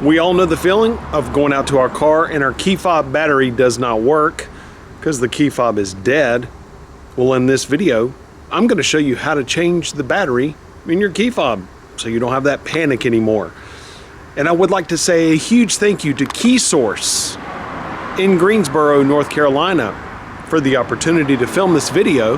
We all know the feeling of going out to our car and our key fob battery does not work because the key fob is dead. Well, in this video, I'm going to show you how to change the battery in your key fob so you don't have that panic anymore. And I would like to say a huge thank you to Key Source in Greensboro, North Carolina for the opportunity to film this video.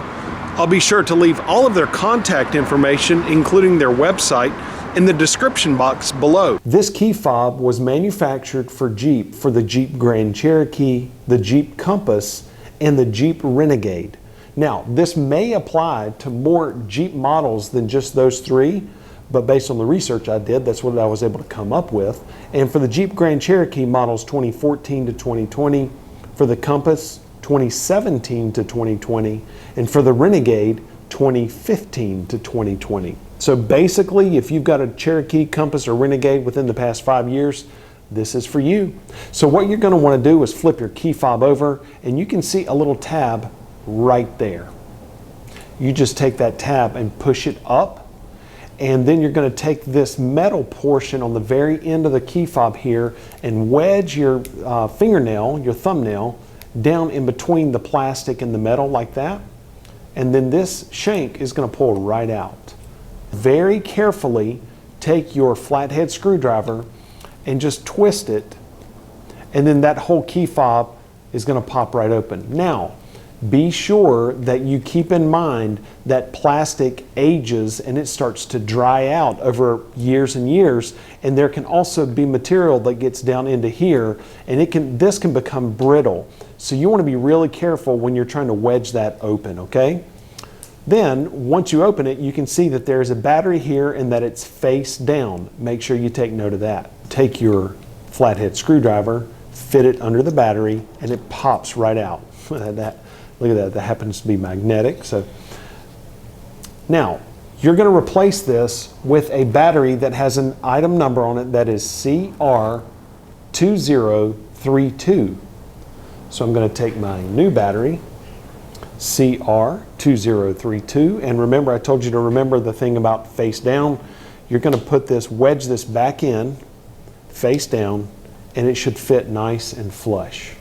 I'll be sure to leave all of their contact information, including their website, in the description box below. This key fob was manufactured for Jeep for the Jeep Grand Cherokee, the Jeep Compass, and the Jeep Renegade. Now, this may apply to more Jeep models than just those three, but based on the research I did, that's what I was able to come up with. And for the Jeep Grand Cherokee models 2014 to 2020, for the Compass 2017 to 2020, and for the Renegade 2015 to 2020. So basically, if you've got a Cherokee, Compass, or Renegade within the past 5 years, this is for you. So what you're going to want to do is flip your key fob over, and you can see a little tab right there. You just take that tab and push it up, and then you're going to take this metal portion on the very end of the key fob here and wedge your fingernail, your thumbnail, down in between the plastic and the metal like that. And then this shank is going to pull right out. Very carefully take your flathead screwdriver and just twist it, and then that whole key fob is going to pop right open. Now, be sure that you keep in mind that plastic ages and it starts to dry out over years and years, and there can also be material that gets down into here, and this can become brittle. So you want to be really careful when you're trying to wedge that open, okay? Then, once you open it, you can see that there's a battery here and that it's face down. Make sure you take note of that. Take your flathead screwdriver, fit it under the battery, and it pops right out. Look at that, that happens to be magnetic. So now, you're going to replace this with a battery that has an item number on it that is CR2032. So I'm going to take my new battery, CR2032, and remember, I told you to remember the thing about face down. You're going to wedge this back in face down, and it should fit nice and flush.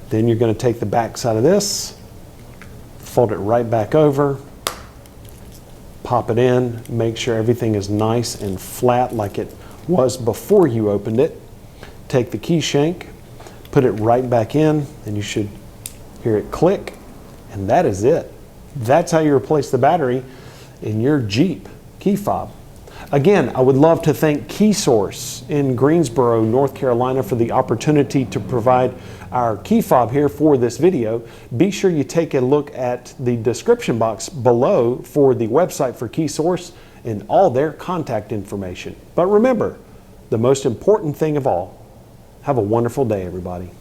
Then you're going to take the back side of this, fold it right back over, pop it in, make sure everything is nice and flat like it was before you opened it. Take the key shank, put it right back in, and you should hear it click. And that is it. That's how you replace the battery in your Jeep key fob. Again, I would love to thank Key Source in Greensboro, North Carolina for the opportunity to provide our key fob here for this video. Be sure you take a look at the description box below for the website for Key Source and all their contact information. But remember, the most important thing of all, have a wonderful day, everybody.